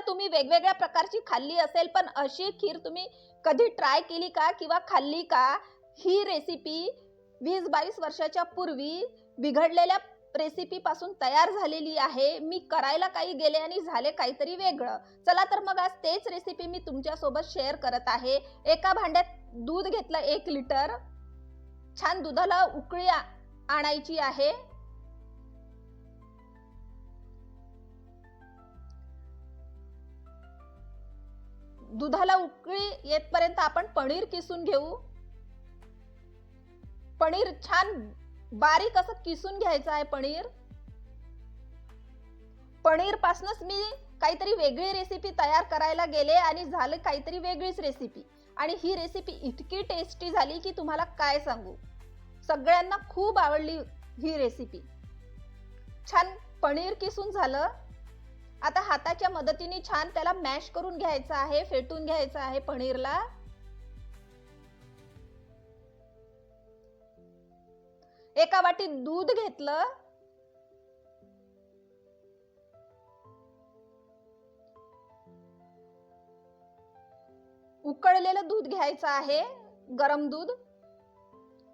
तुम्ही वेगवेगळ्या प्रकारची खाल्ली असेल, पण अशी खीर तुम्ही कधी ट्राय केली का किंवा खाल्ली का? ही रेसिपी 20-22 वर्षाच्या पूर्वी बिघडलेल्या रेसिपी पासून तयार झालेली आहे. मी करायला काही गेले आणि झाले काहीतरी वेगळं. चला तर मग आज तेच रेसिपी मी तुमच्यासोबत शेअर करत आहे. एका भांड्यात दूध घेतलं 1 लिटर. छान दुधाला उकळी आणायची आहे. दुधाला उकळी येतपर्यंत आपण पनीर किसून घेऊ. पनीर छान बारीक असं किसून घ्यायचं आहे. पनीर पासूनच मी काहीतरी वेगळी रेसिपी तयार करायला गेले आणि झालं काहीतरी वेगळीच रेसिपी. आणि ही रेसिपी इतकी टेस्टी झाली की तुम्हाला काय सांगू. सगळ्यांना खूप आवडली ही रेसिपी. छान पनीर किसून झालं. आता हाताच्या मदतीने छान त्याला मॅश करून घ्यायचं आहे, फेटून घ्यायचं आहे पनीरला. एका वाटीत दूध घेतलं. उकळलेलं दूध घ्यायचं आहे, गरम दूध.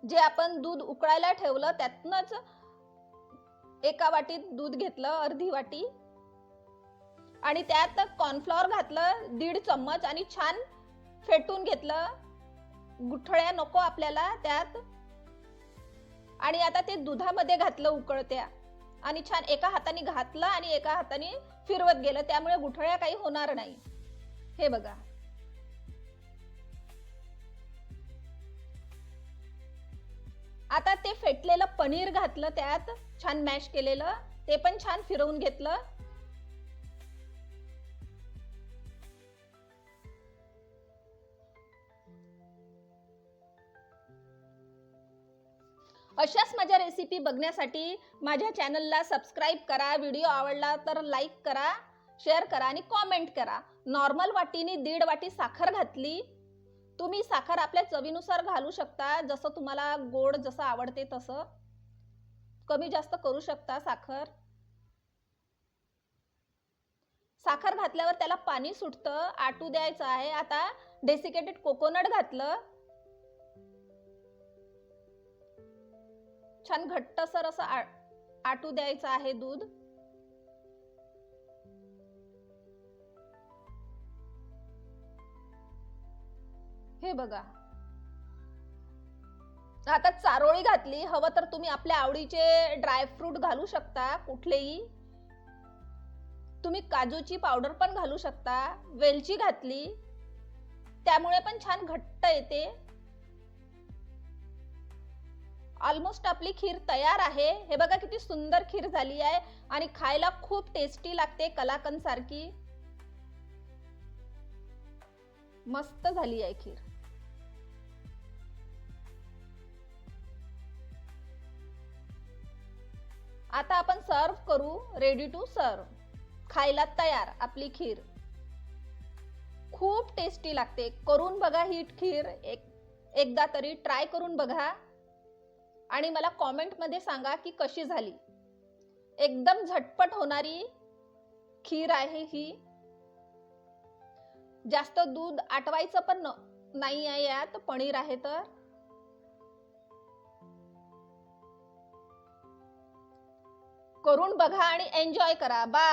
जे आपण दूध उकळायला ठेवलं त्यातनंच एका वाटीत दूध घेतलं, अर्धी वाटी. आणि त्यात कॉर्नफ्लॉवर घातलं 1.5 चम्मच आणि छान फेटून घेतलं. गुठळ्या नको आपल्याला त्यात. आणि आता ते दुधामध्ये घातलं उकळत्या आणि छान एका हाताने घातलं आणि एका हाताने फिरवत गेलं, त्यामुळे गुठळ्या काही होणार नाही. हे बघा. आता ते फेटलेलं पनीर घातलं त्यात, छान मॅश केलेलं, ते पण छान फिरवून घेतलं. अशाच माझ्या रेसिपी बघण्यासाठी माझ्या चॅनलला सबस्क्राइब करा. व्हिडिओ आवडला तर लाईक करा, शेअर करा आणि कॉमेंट करा. नॉर्मल वाटीने 1.5 वाटी साखर घातली. तुम्ही साखर आपल्या चवीनुसार घालू शकता, जसं तुम्हाला गोड जसं आवडते तसं कमी जास्त करू शकता साखर. साखर घातल्यावर त्याला पाणी सुटतं, आटू द्यायचं आहे. आता डेसिकेटेड कोकोनट घातलं. छान घट्टसर असं आटू द्यायचं आहे दूध. हे बघा. आता चारोळी घातली. हवं तर तुम्ही आपल्या आवडीचे ड्रायफ्रूट घालू शकता, कुठलेही. तुम्ही काजूची पावडर पण घालू शकता. वेलची घातली, त्यामुळे पण छान घट्ट येते. ऑलमोस्ट आपली खीर तयार आहे. हे बघा किती सुंदर खीर झाली आहे आणि खायला खूप टेस्टी लागते, कलाकंद सारखी. मस्त झाली आहे खीर. आता आपण सर्व करू. Ready to serve. खायला तयार आपली खीर. खूप टेस्टी लागते. करून बघा ही खीर. एकदा तरी ट्राय करून बघा आणि मला कॉमेंट मध्ये सांगा की कशी झाली. एकदम झटपट होणारी खीर आहे ही. जास्त दूध आटवायचं पण नाही आहे यात, पनीर आहे तर. करून बघा आणि एन्जॉय करा. बाय.